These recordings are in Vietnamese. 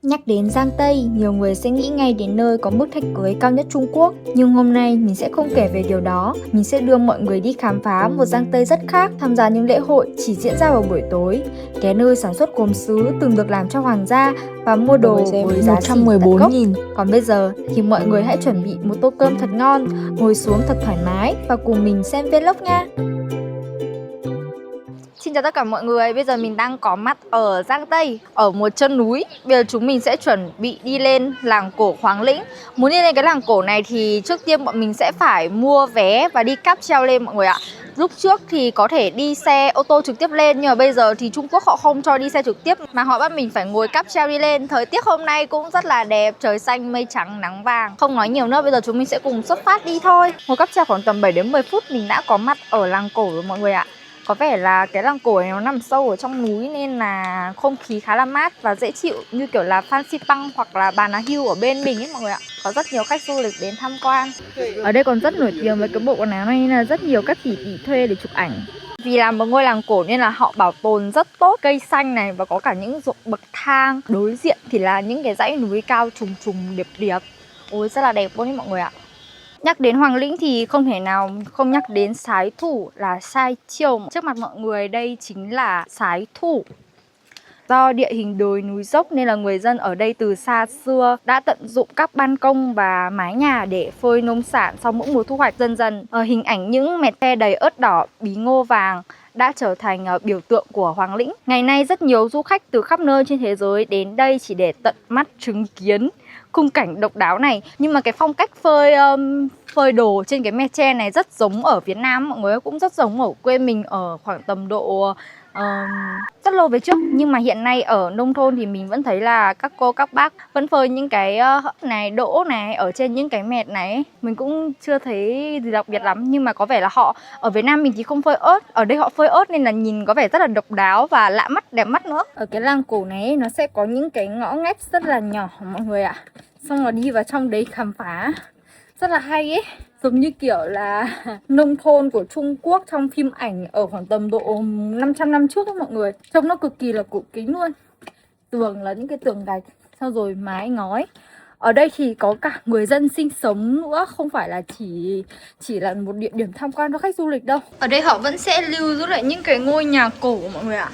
Nhắc đến Giang Tây, nhiều người sẽ nghĩ ngay đến nơi có mức thạch cưới cao nhất Trung Quốc. Nhưng hôm nay mình sẽ không kể về điều đó. Mình sẽ đưa mọi người đi khám phá một Giang Tây rất khác, tham gia những lễ hội chỉ diễn ra vào buổi tối, cái nơi sản xuất gốm sứ từng được làm cho hoàng gia và mua đồ với giá xỉ tận gốc. Còn bây giờ thì mọi người hãy chuẩn bị một tô cơm thật ngon, ngồi xuống thật thoải mái và cùng mình xem vlog nha. Xin chào tất cả mọi người, bây giờ mình đang có mặt ở Giang Tây, ở một chân núi. Bây giờ chúng mình sẽ chuẩn bị đi lên làng cổ Hoàng Lĩnh. Muốn đi lên cái làng cổ này thì trước tiên bọn mình sẽ phải mua vé và đi cáp treo lên mọi người ạ. Lúc trước thì có thể đi xe ô tô trực tiếp lên, nhưng mà bây giờ thì Trung Quốc họ không cho đi xe trực tiếp mà họ bắt mình phải ngồi cáp treo đi lên. Thời tiết hôm nay cũng rất là đẹp, trời xanh mây trắng nắng vàng. Không nói nhiều nữa, bây giờ chúng mình sẽ cùng xuất phát đi thôi. Ngồi cáp treo khoảng tầm 7 đến 10 phút mình đã có mặt ở làng cổ rồi mọi người ạ. Có vẻ là cái làng cổ này nó nằm sâu ở trong núi nên là không khí khá là mát và dễ chịu, như kiểu là Phan Xipang hoặc là Bà Nà Hills ở bên mình ấy mọi người ạ. Có rất nhiều khách du lịch đến tham quan. Ở đây còn rất nổi tiếng với cái bộ quần áo này nên là rất nhiều các tỷ tỷ thuê để chụp ảnh. Vì là một ngôi làng cổ nên là họ bảo tồn rất tốt cây xanh này và có cả những ruộng bậc thang. Đối diện thì là những cái dãy núi cao trùng trùng điệp điệp. Ôi rất là đẹp luôn đấy mọi người ạ. Nhắc đến Hoàng Lĩnh thì không thể nào không nhắc đến Sái Thủ là Sai Chiêu. Trước mặt mọi người đây chính là Sái Thủ. Do địa hình đồi núi dốc nên là người dân ở đây từ xa xưa đã tận dụng các ban công và mái nhà để phơi nông sản sau mỗi mùa thu hoạch. Dần dần hình ảnh những mẹt ve đầy ớt đỏ, bí ngô vàng đã trở thành biểu tượng của Hoàng Lĩnh. Ngày nay rất nhiều du khách từ khắp nơi trên thế giới đến đây chỉ để tận mắt chứng kiến khung cảnh độc đáo này. Nhưng mà cái phong cách phơi đồ trên cái mét tre này rất giống ở Việt Nam, mọi người, cũng rất giống ở quê mình ở khoảng tầm độ rất lâu về trước. Nhưng mà hiện nay ở nông thôn thì mình vẫn thấy là các cô các bác vẫn phơi những cái hấp này, đỗ này ở trên những cái mẹt này. Mình cũng chưa thấy gì đặc biệt lắm, nhưng mà có vẻ là họ ở Việt Nam mình thì không phơi ớt, ở đây họ phơi ớt nên là nhìn có vẻ rất là độc đáo và lạ mắt, đẹp mắt nữa. Ở cái làng cổ này nó sẽ có những cái ngõ ngách rất là nhỏ mọi người ạ. Xong rồi đi vào trong đấy khám phá rất là hay ấy, giống như kiểu là nông thôn của Trung Quốc trong phim ảnh ở khoảng tầm độ 500 năm trước ấy mọi người. Trông nó cực kỳ là cổ kính luôn. Tường là những cái tường gạch, sau rồi mái ngói. Ở đây thì có cả người dân sinh sống nữa, không phải là chỉ là một địa điểm tham quan cho khách du lịch đâu. Ở đây họ vẫn sẽ lưu giữ lại những cái ngôi nhà cổ mọi người ạ.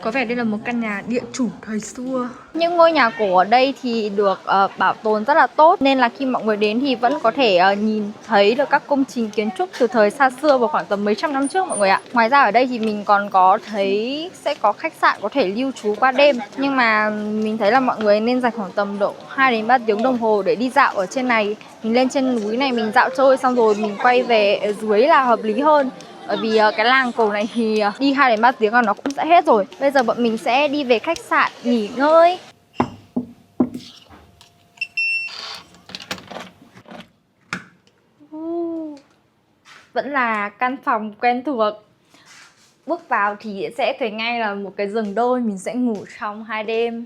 Có vẻ đây là một căn nhà địa chủ thời xưa. Những ngôi nhà cổ ở đây thì được bảo tồn rất là tốt, nên là khi mọi người đến thì vẫn có thể nhìn thấy được các công trình kiến trúc từ thời xa xưa vào khoảng tầm mấy trăm năm trước mọi người ạ. Ngoài ra ở đây thì mình còn có thấy sẽ có khách sạn có thể lưu trú qua đêm. Nhưng mà mình thấy là mọi người nên dành khoảng tầm độ 2 đến 3 tiếng đồng hồ để đi dạo ở trên này. Mình lên trên núi này mình dạo chơi xong rồi mình quay về ở dưới là hợp lý hơn. Bởi vì cái làng cổ này thì đi 2 đến 3 tiếng là nó cũng sẽ hết rồi. Bây giờ bọn mình sẽ đi về khách sạn nghỉ ngơi. Vẫn là căn phòng quen thuộc. Bước vào thì sẽ thấy ngay là một cái giường đôi. Mình sẽ ngủ trong 2 đêm.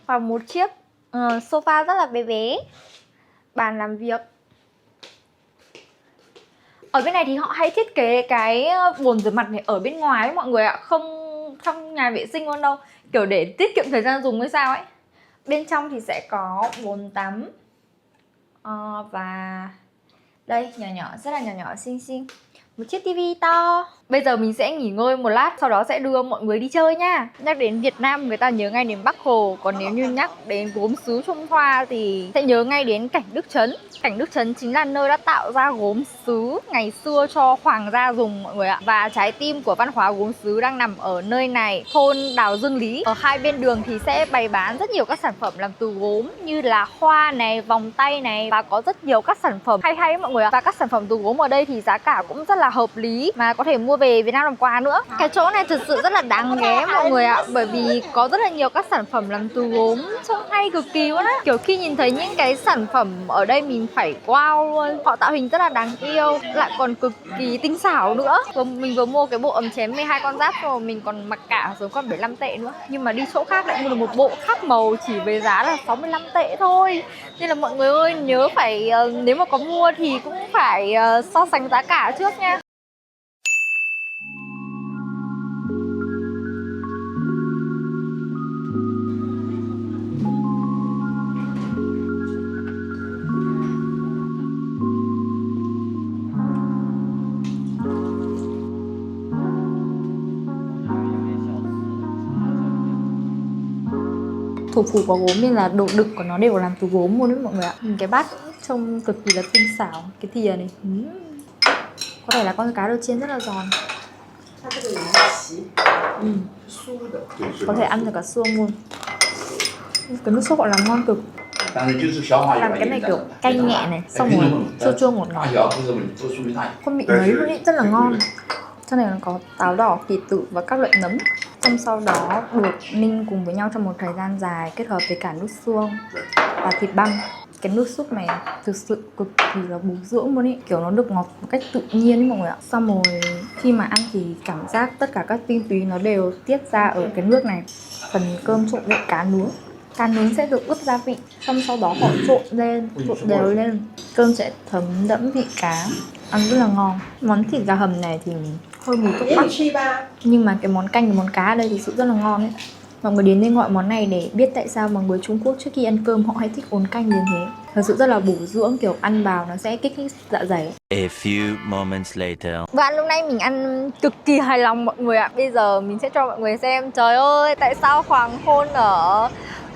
Và một chiếc sofa rất là bé bé. Bàn làm việc. Ở bên này thì họ hay thiết kế cái bồn rửa mặt này ở bên ngoài ấy mọi người ạ. Không trong nhà vệ sinh luôn đâu. Kiểu để tiết kiệm thời gian dùng hay sao ấy. Bên trong thì sẽ có bồn tắm. Và đây nhỏ nhỏ, rất là nhỏ nhỏ xinh xinh. Một chiếc tivi to. Bây giờ mình sẽ nghỉ ngơi một lát, sau đó sẽ đưa mọi người đi chơi nha. Nhắc đến Việt Nam người ta nhớ ngay đến Bác Hồ. Còn nếu như nhắc đến gốm sứ Trung Hoa thì sẽ nhớ ngay đến Cảnh Đức Trấn. Cảnh Đức Trấn chính là nơi đã tạo ra gốm sứ ngày xưa cho hoàng gia dùng mọi người ạ. Và trái tim của văn hóa gốm sứ đang nằm ở nơi này, thôn Đào Dương Lý. Ở hai bên đường thì sẽ bày bán rất nhiều các sản phẩm làm từ gốm, như là hoa này, vòng tay này, và có rất nhiều các sản phẩm hay hay mọi người ạ. Và các sản phẩm từ gốm ở đây thì giá cả cũng rất là hợp lý, mà có thể mua về Việt Nam làm quà nữa. Cái chỗ này thực sự rất là đáng ghé mọi người ạ, bởi vì có rất là nhiều các sản phẩm làm từ gốm trông hay cực kỳ luôn á. Kiểu khi nhìn thấy những cái sản phẩm ở đây mình phải wow luôn. Họ tạo hình rất là đáng yêu, lại còn cực kỳ tinh xảo nữa. Mình vừa mua cái bộ ấm chén 12 con giáp rồi, mình còn mặc cả rồi còn 75 tệ nữa. Nhưng mà đi chỗ khác lại mua được một bộ khác màu chỉ với giá là 65 tệ thôi. Nên là mọi người ơi, nhớ phải nếu mà có mua thì cũng phải so sánh giá cả trước nha. thủ phủ có gốm nên là đồ đựng của nó đều làm từ gốm luôn đấy mọi người ạ. Cái bát trông cực kỳ là tinh xảo. Cái thìa này có thể là con cá được chiên rất là giòn. Có thể ăn được cả xương luôn. Cái nước sốt gọi là ngon cực. Làm cái này kiểu canh nhẹ này, xong rồi chua chua ngọt ngọt, không bị ngấy luôn ý, rất là ngon. Trong này có táo đỏ, kỳ tử và các loại nấm. Xong sau đó được ninh cùng với nhau trong một thời gian dài, kết hợp với cả nước xương và thịt băm. Cái nước súp này thực sự cực kỳ là bổ dưỡng luôn ý, kiểu nó được ngọt một cách tự nhiên ý mọi người ạ. Xong rồi khi mà ăn thì cảm giác tất cả các tinh túy nó đều tiết ra ở cái nước này. Phần cơm trộn với cá nướng. Cá nướng sẽ được ướp gia vị, xong sau đó họ trộn đều lên. Cơm sẽ thấm đẫm vị cá, ăn rất là ngon. Món thịt gà hầm này thì hơi mùi thuốc bắc, nhưng mà cái món canh và món cá ở đây thì sự rất là ngon ấy. Mọi người đến đây gọi món này để biết tại sao mà người Trung Quốc trước khi ăn cơm họ hay thích uống canh đến thế. Thật sự rất là bổ dưỡng, kiểu ăn vào nó sẽ kích thích dạ dày. A few moments later. Bữa ăn lúc nay mình ăn cực kỳ hài lòng mọi người ạ. Bây giờ mình sẽ cho mọi người xem. Trời ơi, tại sao hoàng hôn ở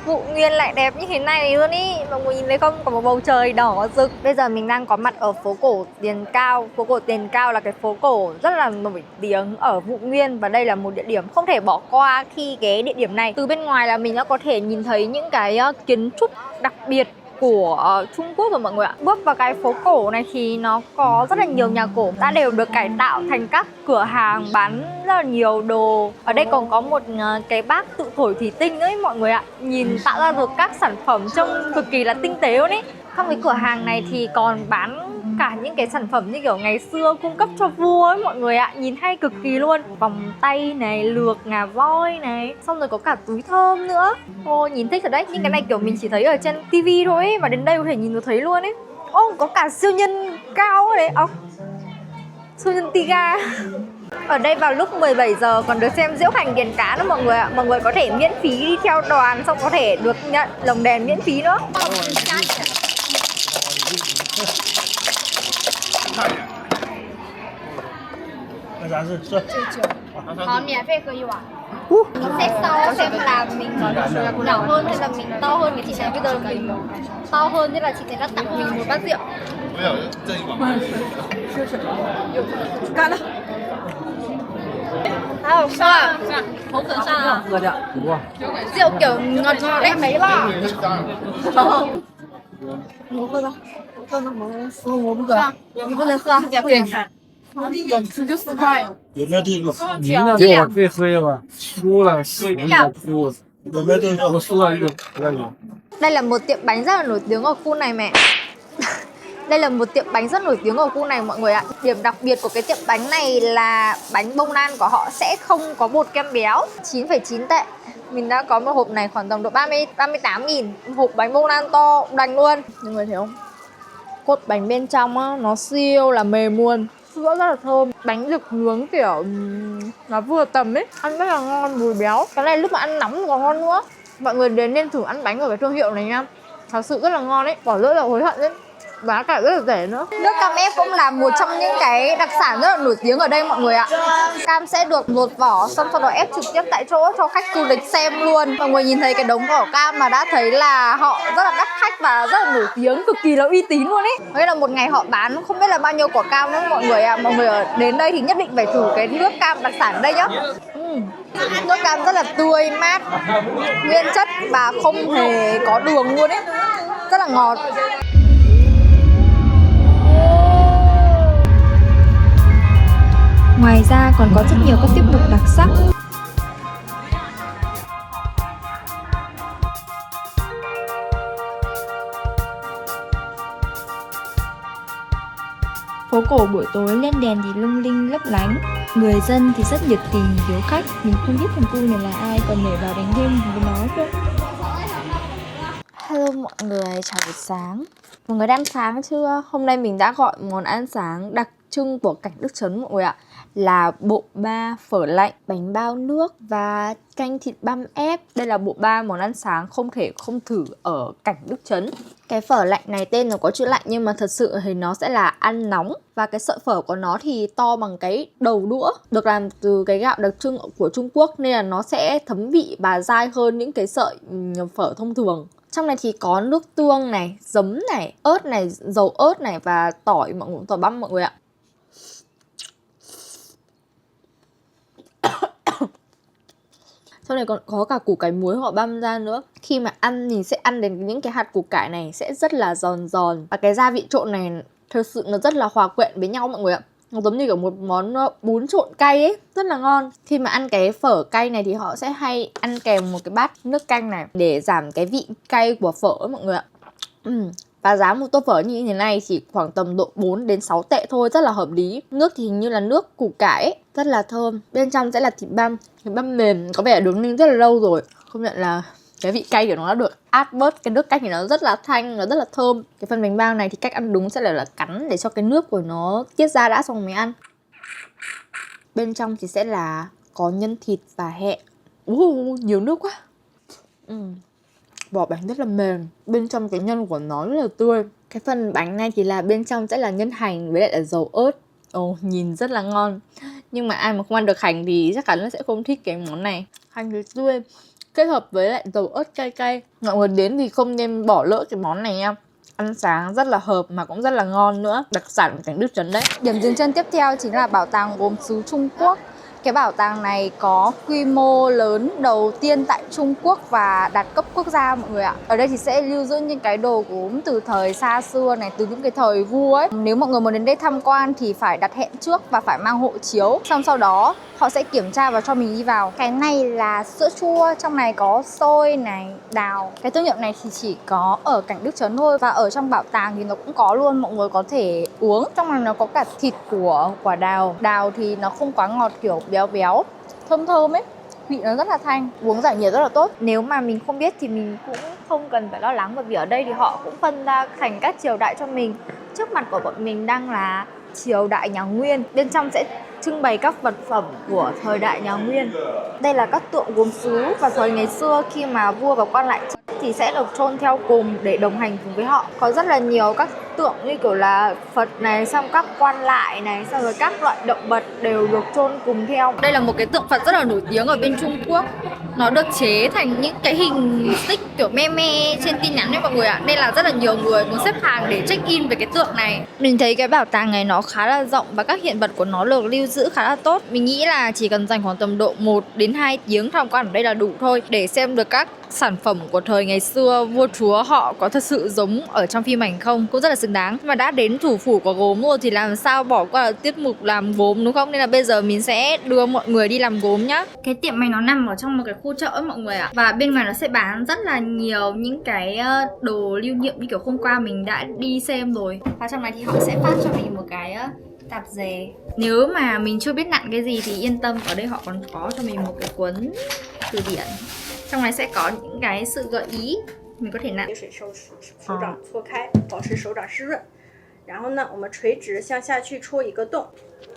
Vụ Nguyên lại đẹp như thế này luôn ý. Mọi người nhìn thấy không? Có một bầu trời đỏ rực. Bây giờ mình đang có mặt ở phố cổ Tiền Cao. Phố cổ Tiền Cao là cái phố cổ rất là nổi tiếng ở Vụ Nguyên. Và đây là một địa điểm không thể bỏ qua khi ghé địa điểm này. Từ bên ngoài là mình đã có thể nhìn thấy những cái kiến trúc đặc biệt của Trung Quốc rồi mọi người ạ. Bước vào cái phố cổ này thì nó có rất là nhiều nhà cổ đã đều được cải tạo thành các cửa hàng bán rất là nhiều đồ. Ở đây còn có một cái bác tự thổi thủy tinh ấy mọi người ạ. Nhìn tạo ra được các sản phẩm trông cực kỳ là tinh tế luôn ấy. Trong cái cửa hàng này thì còn bán cả những cái sản phẩm như kiểu ngày xưa cung cấp cho vua ấy mọi người ạ. Nhìn hay cực kỳ luôn. Vòng tay này, lược ngà voi này, xong rồi có cả túi thơm nữa. Ô, nhìn thích thật đấy. Nhưng cái này kiểu mình chỉ thấy ở trên tivi thôi ấy, và đến đây có thể nhìn được thấy luôn ấy. Ô, có cả siêu nhân cao đấy. Siêu nhân Tiga. Ở đây vào lúc 17 giờ còn được xem diễu hành đèn cá nữa mọi người ạ. Mọi người có thể miễn phí đi theo đoàn, xong có thể được nhận lồng đèn miễn phí nữa. Có miễn phí cơ ạ. Xếp sau xem là mình nhỏ hơn hay là mình to hơn cái chị này. Bây giờ mình to hơn nên là chị này đã tặng mình một bát rượu. Cạn đâu. Sao? Hổ khởi sao à? Rượu kiểu ngọt ngọt đấy mấy lọ. Muốn喝吗？我不喝，你不能喝，不行。吃就4块。有没有这个？你那给我最黑了，输了输了输。有没有这个？我输了一个那个。Đây là một tiệm bánh rất là nổi tiếng ở khu này mẹ. Đây là một tiệm bánh rất nổi tiếng ở khu này mọi người ạ. Điểm đặc biệt của cái tiệm bánh này là bánh bông lan của họ sẽ không có bột kem béo. 9,9 tệ. Mình đã có một hộp này khoảng tầm độ 38.000. Hộp bánh bông lan to đành luôn. Mọi người thấy không? Cốt bánh bên trong á, nó siêu là mềm luôn. Sữa rất là thơm. Bánh được nướng kiểu nó vừa tầm ấy. Ăn rất là ngon, mùi béo. Cái này lúc mà ăn nóng còn ngon nữa. Mọi người đến nên thử ăn bánh ở cái thương hiệu này nha. Thật sự rất là ngon ấy. Bỏ lỡ là hối hận đấy. Giá cả rất là rẻ nữa. Nước cam ép cũng là một trong những cái đặc sản rất là nổi tiếng ở đây mọi người ạ. Cam sẽ được lột vỏ xong sau đó ép trực tiếp tại chỗ cho khách du lịch xem luôn. Mọi người nhìn thấy cái đống vỏ cam mà đã thấy là họ rất là đắt khách và rất là nổi tiếng, cực kỳ là uy tín luôn ấy. Đây là một ngày họ bán không biết là bao nhiêu quả cam nữa mọi người ạ. Mọi người đến đây thì nhất định phải thử cái nước cam đặc sản ở đây nhá. Nước cam rất là tươi, mát, nguyên chất và không hề có đường luôn ấy. Rất là ngọt. Ngoài ra còn có rất nhiều các tiết mục đặc sắc. Phố cổ buổi tối lên đèn thì lung linh lấp lánh. Người dân thì rất nhiệt tình, hiếu khách. Mình không biết thằng cu này là ai, còn nhảy vào đánh đêm với nó cơ. Hello mọi người, chào buổi sáng. Mọi người đã ăn sáng chưa? Hôm nay mình đã gọi món ăn sáng đặc trưng của cảnh Đức Trấn mọi người ạ. là bộ ba phở lạnh, bánh bao nước và canh thịt băm ép. Đây là bộ ba món ăn sáng không thể không thử ở Cảnh Đức Trấn. Cái phở lạnh này tên nó có chữ lạnh nhưng mà thật sự thì nó sẽ là ăn nóng. Và cái sợi phở của nó thì to bằng cái đầu đũa, được làm từ cái gạo đặc trưng của Trung Quốc nên là nó sẽ thấm vị và dai hơn những cái sợi phở thông thường. Trong này thì có nước tương này, giấm này, ớt này, dầu ớt này và tỏi tỏi băm mọi người ạ. Sau này còn có cả củ cải muối họ băm ra nữa. Khi mà ăn thì sẽ ăn đến những cái hạt củ cải này sẽ rất là giòn giòn. Và cái gia vị trộn này thực sự nó rất là hòa quyện với nhau mọi người ạ. Nó giống như kiểu một món bún trộn cay ấy, rất là ngon. Khi mà ăn cái phở cay này thì họ sẽ hay ăn kèm một cái bát nước canh này để giảm cái vị cay của phở ấy mọi người ạ. Và giá một tô phở như thế này chỉ khoảng tầm độ 4 đến 6 tệ thôi, rất là hợp lý. Nước thì hình như là nước củ cải ấy, rất là thơm. Bên trong sẽ là thịt băm mềm, có vẻ đứng ninh rất là lâu rồi. Công nhận là cái vị cay của nó đã được át bớt, cái nước canh thì nó rất là thanh, nó rất là thơm. Cái phần bánh bao này thì cách ăn đúng sẽ là cắn để cho cái nước của nó tiết ra đã xong mới ăn. Bên trong thì sẽ là có nhân thịt và hẹ. Nhiều nước quá. Vỏ bánh rất là mềm, bên trong cái nhân của nó rất là tươi. Cái phần bánh này thì là bên trong sẽ là nhân hành với lại là dầu ớt. Nhìn rất là ngon. Nhưng mà ai mà không ăn được hành thì chắc chắn nó sẽ không thích cái món này. Hành thì tươi, kết hợp với lại dầu ớt cay cay. Mọi người đến thì không nên bỏ lỡ cái món này nha. Ăn sáng rất là hợp mà cũng rất là ngon nữa. Đặc sản của Cảnh Đức Trấn đấy. Điểm dừng chân tiếp theo chính là bảo tàng gốm sứ Trung Quốc. Cái bảo tàng này có quy mô lớn đầu tiên tại Trung Quốc và đạt cấp quốc gia mọi người ạ. Ở đây thì sẽ lưu giữ những cái đồ gốm từ thời xa xưa này, từ những cái thời vua ấy. Nếu mọi người muốn đến đây tham quan thì phải đặt hẹn trước và phải mang hộ chiếu. Xong sau đó họ sẽ kiểm tra và cho mình đi vào. Cái này là sữa chua, trong này có xôi này, đào. Cái thương hiệu này thì chỉ có ở Cảnh Đức Trấn thôi. Và ở trong bảo tàng thì nó cũng có luôn, mọi người có thể uống. Trong này nó có cả thịt của quả đào. Đào thì nó không quá ngọt, kiểu béo béo, thơm thơm ấy. Vị nó rất là thanh, uống giải nhiệt rất là tốt. Nếu mà mình không biết thì mình cũng không cần phải lo lắng, bởi vì ở đây thì họ cũng phân ra thành các triều đại cho mình. Trước mặt của bọn mình đang là triều đại nhà Nguyên. Bên trong sẽ trưng bày các vật phẩm của thời đại nhà Nguyên. Đây là các tượng gốm sứ và thời ngày xưa khi mà vua và quan lại thì sẽ được chôn theo cùng để đồng hành cùng với họ. Có rất là nhiều các tượng như kiểu là Phật này, xong các quan lại này, xong rồi các loại động vật đều được chôn cùng theo. Đây là một cái tượng Phật rất là nổi tiếng ở bên Trung Quốc. Nó được chế thành những cái hình stick kiểu meme trên tin nhắn đấy mọi người ạ. Nên là rất là nhiều người muốn xếp hàng để check in về cái tượng này. Mình thấy cái bảo tàng này nó khá là rộng và các hiện vật của nó được lưu giữ khá là tốt. Mình nghĩ là chỉ cần dành khoảng tầm độ 1 đến 2 tiếng tham quan ở đây là đủ thôi, để xem được các sản phẩm của thời ngày xưa vua chúa họ có thật sự giống ở trong phim ảnh không, cũng rất là xứng đáng. Mà đã đến thủ phủ của gốm rồi thì làm sao bỏ qua tiết mục làm gốm đúng không? Nên là bây giờ mình sẽ đưa mọi người đi làm gốm nhá. Cái tiệm này nó nằm ở trong một cái khu chợ ấy mọi người ạ. Và bên ngoài nó sẽ bán rất là nhiều những cái đồ lưu niệm như kiểu hôm qua mình đã đi xem rồi. Và trong này thì họ sẽ phát cho mình một cái tạp dề. Nếu mà mình chưa biết nặn cái gì thì yên tâm, ở đây họ còn có cho mình một cái cuốn từ điển. Trong này sẽ có những cái sự gợi ý mình có thể nặn. 手掌搓开，保持手掌湿润。然后呢，我们垂直向下去戳一个洞。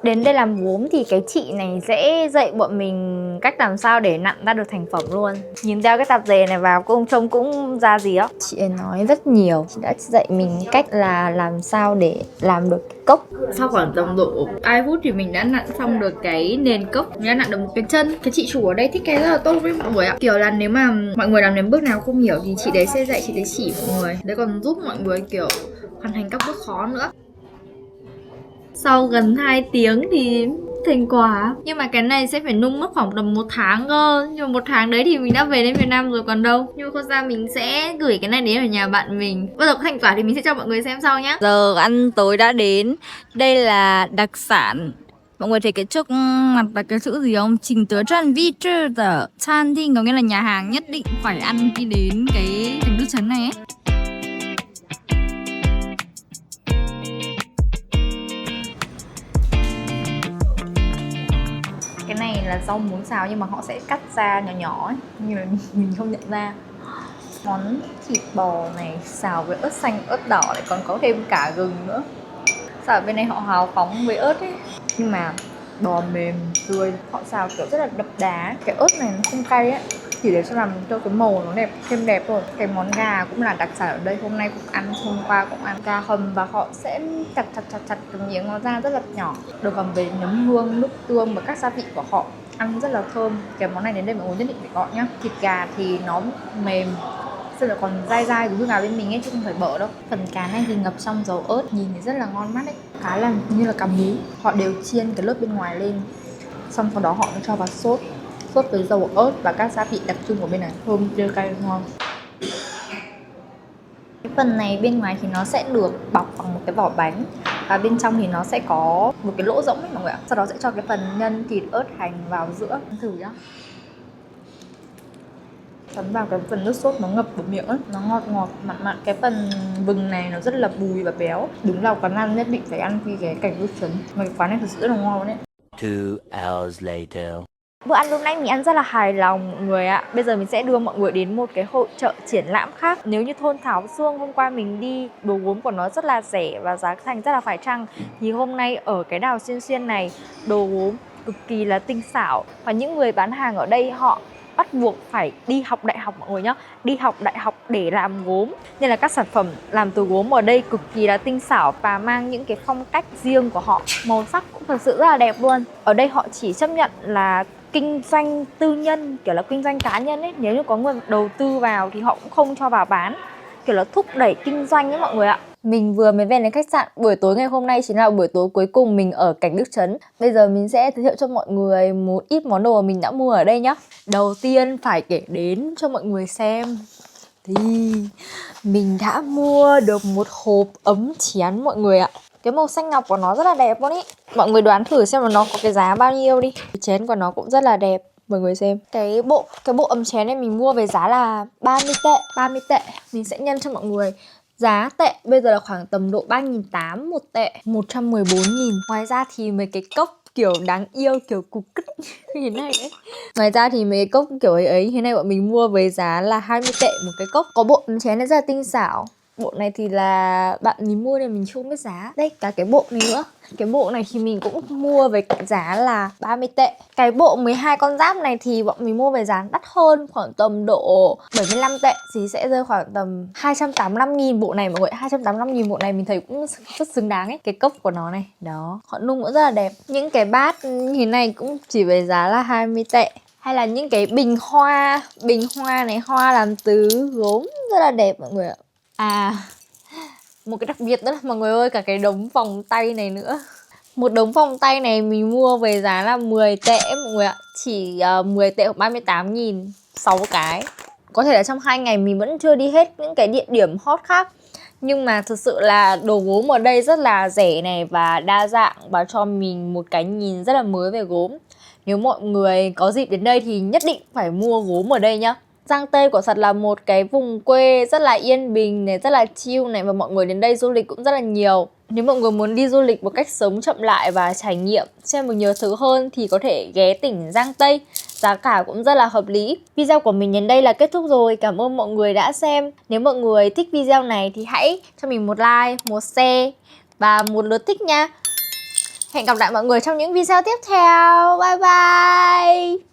Đến đây làm gốm thì cái chị này sẽ dạy bọn mình cách làm sao để nặn ra được thành phẩm luôn. Nhìn theo cái tạp dề này vào cũng trông cũng ra gì đó. Chị ấy nói rất nhiều, chị đã dạy mình cách là làm sao để làm được cái cốc. Sau khoảng tầm độ 2 phút thì mình đã nặn xong được cái nền cốc. Mình đã nặn được một cái chân. Cái chị chủ ở đây thiết kế rất là tốt với mọi người ạ. Kiểu là nếu mà mọi người làm đến bước nào không hiểu thì chị đấy sẽ dạy, chị đấy chỉ mọi người. Đấy còn giúp mọi người kiểu hoàn thành các bước khó nữa. Sau gần 2 tiếng thì thành quả. Nhưng mà cái này sẽ phải nung mất khoảng tầm 1 tháng cơ. Nhưng mà 1 tháng đấy thì mình đã về đến Việt Nam rồi còn đâu. Nhưng mà không sao, mình sẽ gửi cái này đến ở nhà bạn mình. Bây giờ có thành quả thì mình sẽ cho mọi người xem sau nhá. Giờ ăn tối đã đến. Đây là đặc sản. Mọi người thấy cái trước mặt là cái chữ gì không? Trình tớ trần vi trư tờ chan thi, có nghĩa là nhà hàng nhất định phải ăn khi đến cái Cảnh Đức Trấn này ấy. Cái này là rau muống xào nhưng mà họ sẽ cắt ra nhỏ nhỏ ấy, nhưng mà mình không nhận ra. Món thịt bò này xào với ớt xanh, ớt đỏ, lại còn có thêm cả gừng nữa. Sao ở bên này họ hào phóng với ớt ấy. Nhưng mà bò mềm tươi, họ xào kiểu rất là đậm đá. Cái ớt này nó không cay ấy, chỉ để cho làm cho cái màu nó đẹp, thêm đẹp thôi. Cái món gà cũng là đặc sản ở đây, hôm nay cũng ăn, hôm qua cũng ăn gà hầm và họ sẽ chặt từng miếng nó ra rất là nhỏ, được hầm với nấm hương, nước tương và các gia vị của họ, ăn rất là thơm. Cái món này đến đây mọi người nhất định phải gọi nhá. Thịt gà thì nó mềm, rất là còn dai dai của hương gà bên mình ấy, chứ không phải bở đâu. Phần cá này thì ngập trong dầu ớt, nhìn thì rất là ngon mắt đấy. Cá là như là cá mú, họ đều chiên cái lớp bên ngoài lên, xong sau đó họ mới cho vào sốt với dầu ớt và các gia vị đặc trưng của bên này, thơm tươi cay ngon. Cái phần này bên ngoài thì nó sẽ được bọc bằng một cái vỏ bánh và bên trong thì nó sẽ có một cái lỗ rỗng ấy mọi người ạ. Sau đó sẽ cho cái phần nhân, thịt, ớt, hành vào giữa. Ăn thử nhá. Chấm vào cái phần nước sốt nó ngập vào miệng ấy, nó ngọt mặn. Cái phần vừng này nó rất là bùi và béo. Đúng là quán ăn nhất định phải ăn khi cái cảnh nước chấm. Mà cái quán này thật sự rất là ngon đấy. 2 hours later. Bữa ăn hôm nay mình ăn rất là hài lòng mọi người ạ. Bây giờ mình sẽ đưa mọi người đến một cái hội chợ triển lãm khác. Nếu như thôn Tháo Xuông hôm qua mình đi, đồ gốm của nó rất là rẻ và giá thành rất là phải chăng, thì hôm nay ở cái đào Xuyên này, đồ gốm cực kỳ là tinh xảo. Và những người bán hàng ở đây họ bắt buộc phải đi học đại học mọi người nhá. Đi học đại học để làm gốm. Nên là các sản phẩm làm từ gốm ở đây cực kỳ là tinh xảo và mang những cái phong cách riêng của họ. Màu sắc cũng thật sự rất là đẹp luôn. Ở đây họ chỉ chấp nhận là kinh doanh tư nhân, kiểu là kinh doanh cá nhân ấy. Nếu như có người đầu tư vào thì họ cũng không cho vào bán, kiểu là thúc đẩy kinh doanh ấy mọi người ạ. Mình vừa mới về đến khách sạn. Buổi tối ngày hôm nay chính là buổi tối cuối cùng mình ở cảnh Đức Trấn. Bây giờ mình sẽ giới thiệu cho mọi người một ít món đồ mà mình đã mua ở đây nhá. Đầu tiên phải kể đến cho mọi người xem thì mình đã mua được một hộp ấm chén mọi người ạ. Cái màu xanh ngọc của nó rất là đẹp luôn ý. Mọi người đoán thử xem là nó có cái giá bao nhiêu đi. Cái chén của nó cũng rất là đẹp. Mọi người xem. Cái bộ ấm chén này mình mua với giá là 30 tệ. Mình sẽ nhân cho mọi người. Giá tệ bây giờ là khoảng tầm độ 3.800 một tệ, 114.000. Ngoài ra thì mấy cái cốc kiểu đáng yêu, kiểu cục kích như thế này ấy. Ngoài ra thì mấy cái cốc kiểu ấy thế này bọn mình mua với giá là 20 tệ một cái cốc. Có bộ ấm chén này rất là tinh xảo. Bộ này thì là bạn mình mua nên mình không biết giá. Đây, cả cái bộ này nữa. Cái bộ này thì mình cũng mua với giá là 30 tệ. Cái bộ 12 con giáp này thì bọn mình mua với giá đắt hơn, khoảng tầm độ 75 tệ. Thì sẽ rơi khoảng tầm 285.000 bộ này mọi người. 285.000 bộ này mình thấy cũng rất xứng đáng ấy. Cái cốc của nó này, đó, họ nung cũng rất là đẹp. Những cái bát như thế này cũng chỉ với giá là 20 tệ. Hay là những cái bình hoa này, hoa làm từ gốm rất là đẹp mọi người ạ. À, một cái đặc biệt đó là mọi người ơi, cả cái đống vòng tay này nữa. Một đống vòng tay này mình mua với giá là 10 tệ mọi người ạ. Chỉ 10 tệ hoặc 38.000 6 cái. Có thể là trong 2 ngày mình vẫn chưa đi hết những cái địa điểm hot khác. Nhưng mà thực sự là đồ gốm ở đây rất là rẻ này và đa dạng, và cho mình một cái nhìn rất là mới về gốm. Nếu mọi người có dịp đến đây thì nhất định phải mua gốm ở đây nhá. Giang Tây quả thật là một cái vùng quê rất là yên bình này, rất là chill này, và mọi người đến đây du lịch cũng rất là nhiều. Nếu mọi người muốn đi du lịch một cách sống chậm lại và trải nghiệm xem được nhiều thứ hơn thì có thể ghé tỉnh Giang Tây. Giá cả cũng rất là hợp lý. Video của mình đến đây là kết thúc rồi. Cảm ơn mọi người đã xem. Nếu mọi người thích video này thì hãy cho mình một like, một share và một lượt thích nha. Hẹn gặp lại mọi người trong những video tiếp theo. Bye bye.